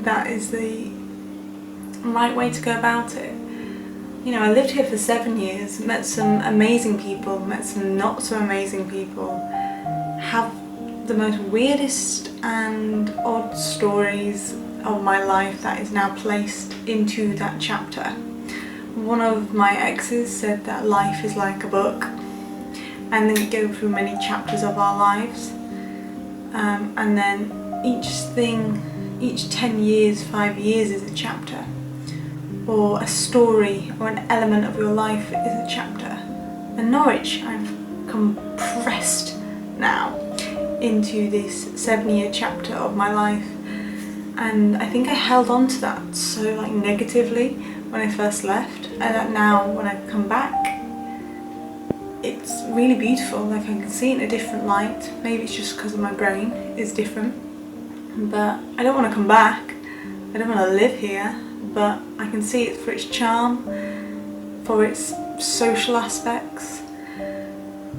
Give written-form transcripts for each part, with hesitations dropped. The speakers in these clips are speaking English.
that is the right way to go about it. You know, I lived here for 7 years, met some amazing people, met some not so amazing people, have the most weirdest and odd stories of my life that is now placed into that chapter. One of my exes said that life is like a book, and then we go through many chapters of our lives, and then each 10 years, 5 years is a chapter, or a story, or an element of your life is a chapter. And Norwich, I've compressed now into this 7-year chapter of my life, and I think I held on to that so negatively when I first left, and that now when I've come back, it's really beautiful. I can see it in a different light. Maybe it's just because of my brain is different, but I don't want to come back. I don't want to live here, but I can see it for its charm, for its social aspects,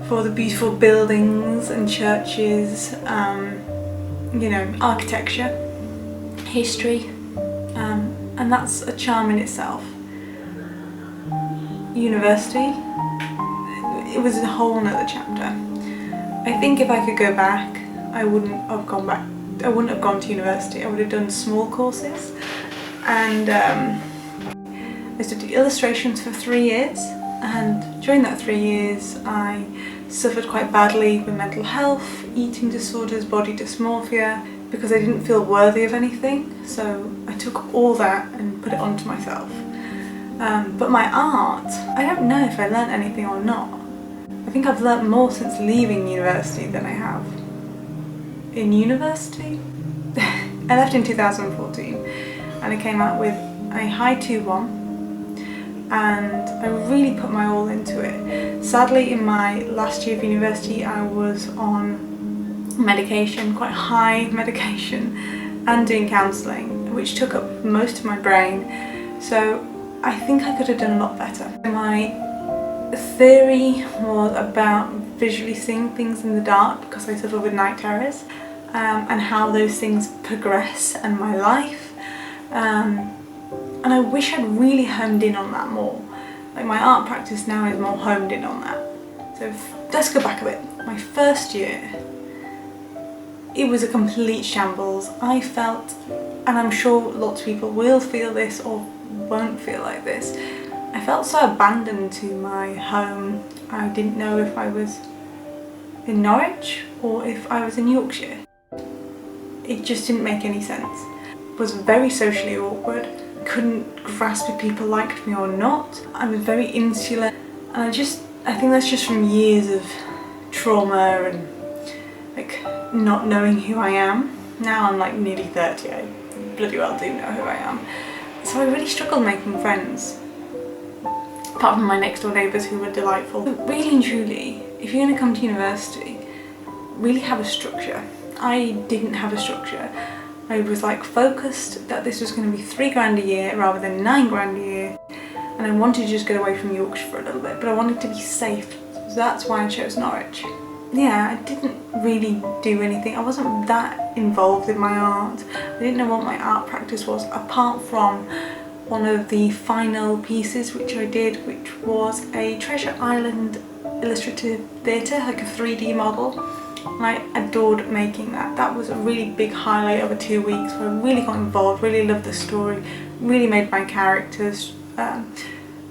for the beautiful buildings and churches, architecture, history, and that's a charm in itself. University, it was a whole nother chapter. I think if I could go back, I wouldn't have gone back. I wouldn't have gone to university. I would have done small courses, and I studied illustrations for 3 years, and during that 3 years I suffered quite badly with mental health, eating disorders, body dysmorphia, because I didn't feel worthy of anything, so I took all that and put it onto myself. But my art, I don't know if I learnt anything or not. I think I've learnt more since leaving university than I have in university. I left in 2014 and I came out with a high 2-1, and I really put my all into it. Sadly, in my last year of university I was on medication, quite high medication, and doing counselling, which took up most of my brain, so I think I could have done a lot better. My theory was about visually seeing things in the dark, because I suffer with night terrors, and how those things progress in my life, and I wish I'd really honed in on that more. My art practice now is more honed in on that. So let's go back a bit. My first year, it was a complete shambles. I felt, and I'm sure lots of people will feel this or won't feel like this, I felt so abandoned to my home. I didn't know if I was in Norwich or if I was in Yorkshire. It just didn't make any sense. I was very socially awkward, couldn't grasp if people liked me or not. I was very insular, and I think that's just from years of trauma and not knowing who I am. Now I'm nearly 30, I bloody well do know who I am. So I really struggled making friends, apart from my next door neighbours who were delightful. But really and truly, if you're going to come to university, really have a structure. I didn't have a structure. I was focused that this was going to be £3 a year rather than £9 a year, and I wanted to just get away from Yorkshire for a little bit, but I wanted to be safe, so that's why I chose Norwich. Yeah, I didn't really do anything. I wasn't that involved in my art. I didn't know what my art practice was, apart from one of the final pieces which I did, which was a Treasure Island illustrative theatre, a 3D model. And I adored making that. That was a really big highlight over 2 weeks, where I really got involved, really loved the story, really made my characters,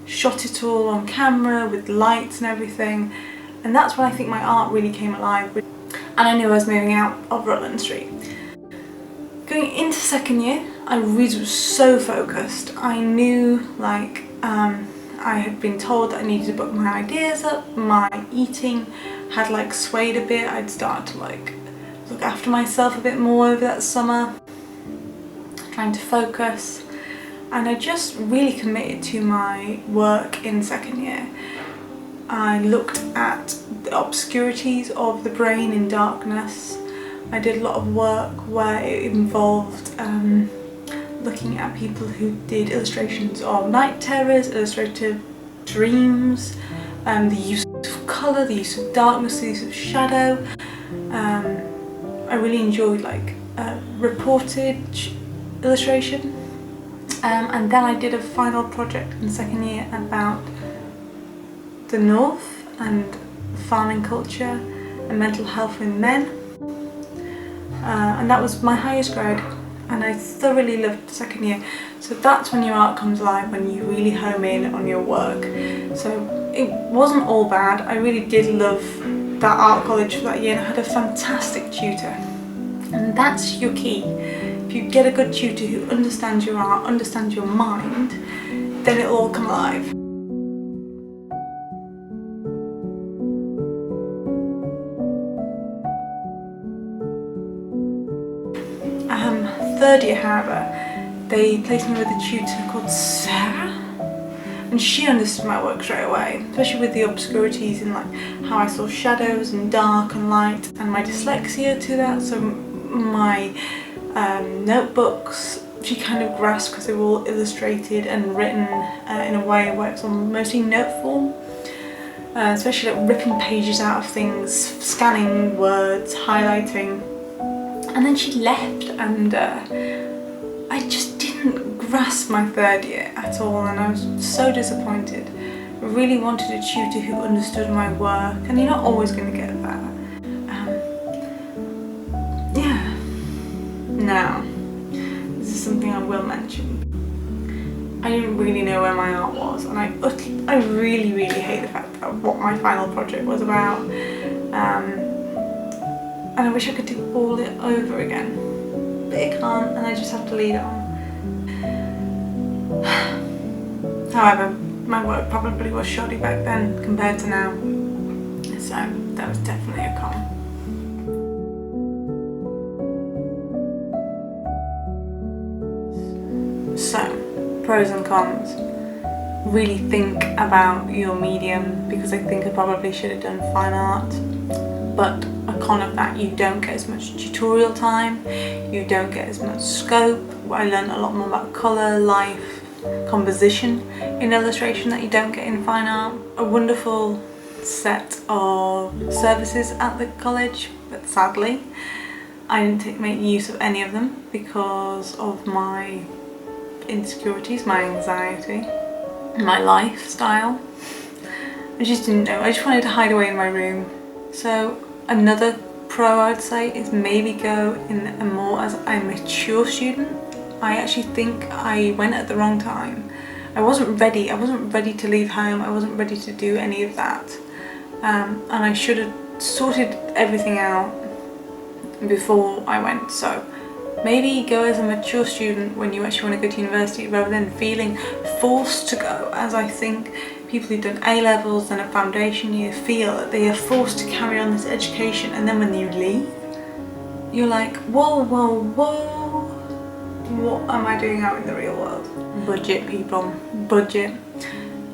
shot it all on camera with lights and everything. And that's when I think my art really came alive. And I knew I was moving out of Rutland Street. Going into second year, I really was so focused. I knew I had been told that I needed to book my ideas up, my eating had swayed a bit. I'd started to look after myself a bit more over that summer, trying to focus, and I just really committed to my work in second year. I looked at the obscurities of the brain in darkness. I did a lot of work where it involved looking at people who did illustrations of night terrors, illustrative dreams, the use of colour, the use of darkness, the use of shadow. I really enjoyed reportage, illustration. And then I did a final project in second year about the North and farming culture and mental health in men. And that was my highest grade, and I thoroughly loved second year. So that's when your art comes alive, when you really home in on your work. So it wasn't all bad. I really did love that art college for that year, and I had a fantastic tutor. And that's your key. If you get a good tutor who understands your art, understands your mind, then it'll all come alive. Third year, however, they placed me with a tutor called Sarah, and she understood my work straight away, especially with the obscurities in like how I saw shadows and dark and light, and my dyslexia to that. So my notebooks, she kind of grasped because they were all illustrated and written in a way where it's on mostly note form, especially like ripping pages out of things, scanning words, highlighting. And then she left, and I just didn't grasp my third year at all, and I was so disappointed. I really wanted a tutor who understood my work, and you're not always going to get that. Yeah. Now, this is something I will mention. I didn't really know where my art was, and I really, really hate the fact that what my final project was about. And I wish I could do all it over again, but I can't, and I just have to lead it on. However, my work probably was shoddy back then compared to now, so that was definitely a con. So, pros and cons. Really think about your medium, because I think I probably should have done fine art, but a con of that, you don't get as much tutorial time, you don't get as much scope. I learned a lot more about colour, life, composition in illustration that you don't get in fine art. A wonderful set of services at the college, but sadly I didn't make use of any of them because of my insecurities, my anxiety, my lifestyle. I just didn't know, I just wanted to hide away in my room. So another pro I'd say is maybe go in a more as a mature student. I actually think I went at the wrong time. I wasn't ready to leave home, I wasn't ready to do any of that. And I should have sorted everything out before I went. So maybe go as a mature student when you actually want to go to university, rather than feeling forced to go, as I think people who've done A-levels and a foundation year feel that they are forced to carry on this education, and then when you leave, you're like, whoa, whoa, whoa, what am I doing out in the real world? Budget, people, budget.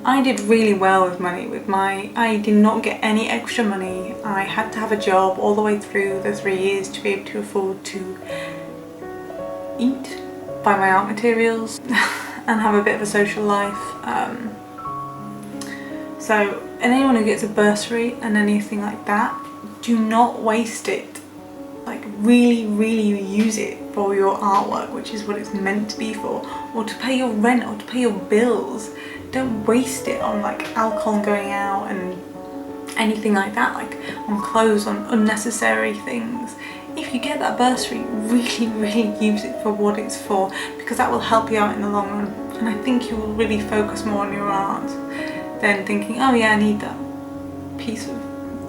I did really well with money. I did not get any extra money. I had to have a job all the way through the 3 years to be able to afford to eat, buy my art materials, and have a bit of a social life. So anyone who gets a bursary and anything like that, do not waste it. Like really, really use it for your artwork, which is what it's meant to be for, or to pay your rent or to pay your bills. Don't waste it on like alcohol going out and anything like that, like on clothes, on unnecessary things. If you get that bursary, really, really use it for what it's for, because that will help you out in the long run. And I think you will really focus more on your art than thinking, oh yeah, I need that piece of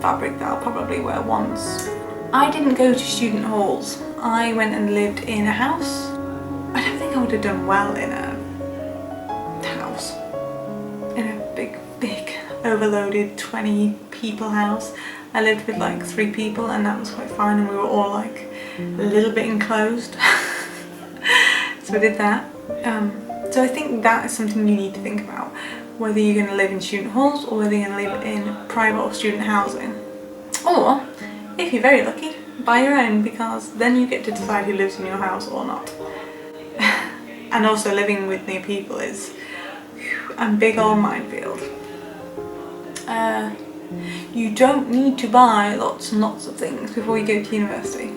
fabric that I'll probably wear once. I didn't go to student halls. I went and lived in a house. I don't think I would have done well in a house. In a big, overloaded 20 people house. I lived with like 3 people, and that was quite fine, and we were all like a little bit enclosed. So I did that. So I think that is something you need to think about, whether you're going to live in student halls or whether you're going to live in private or student housing. Or, if you're very lucky, buy your own, because then you get to decide who lives in your house or not. And also living with new people is a big old minefield. You don't need to buy lots and lots of things before you go to university.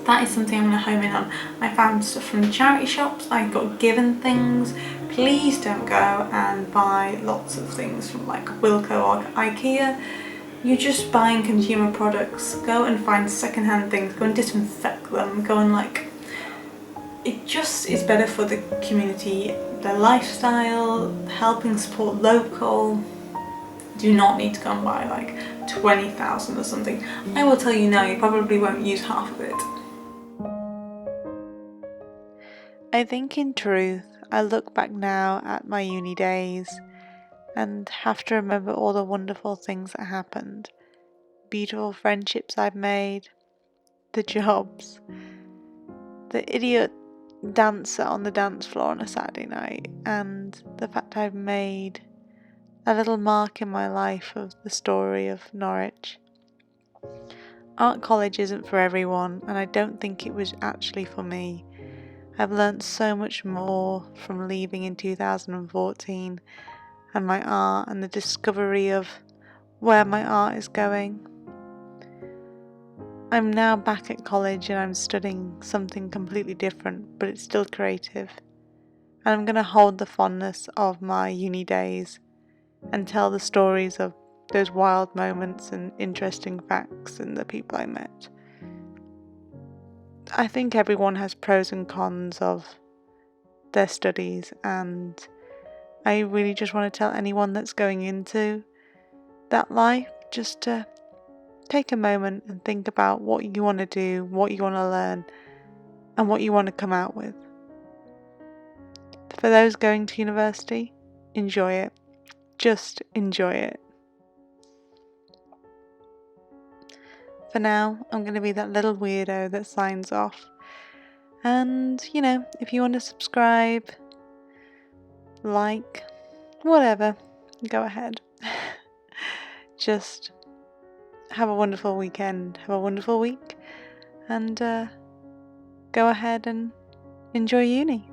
That is something I'm going to home in on. I found stuff from charity shops, I got given things. Please don't go and buy lots of things from like Wilko or IKEA. You're just buying consumer products. Go and find secondhand things, go and disinfect them, go and like, it just is better for the community, the lifestyle, helping support local. Do not need to go and buy like 20,000 or something. I will tell you now, you probably won't use half of it. I think in truth, I look back now at my uni days and have to remember all the wonderful things that happened, beautiful friendships I've made, the jobs, the idiot dancer on the dance floor on a Saturday night, and the fact I've made a little mark in my life of the story of Norwich. Art college isn't for everyone, and I don't think it was actually for me. I've learnt so much more from leaving in 2014 and my art and the discovery of where my art is going. I'm now back at college and I'm studying something completely different, but it's still creative. And I'm going to hold the fondness of my uni days and tell the stories of those wild moments and interesting facts and the people I met. I think everyone has pros and cons of their studies, and I really just want to tell anyone that's going into that life just to take a moment and think about what you want to do, what you want to learn, and what you want to come out with. For those going to university, enjoy it. Just enjoy it. For now, I'm going to be that little weirdo that signs off. And, if you want to subscribe, like, whatever, go ahead. Just have a wonderful weekend, have a wonderful week, and go ahead and enjoy uni.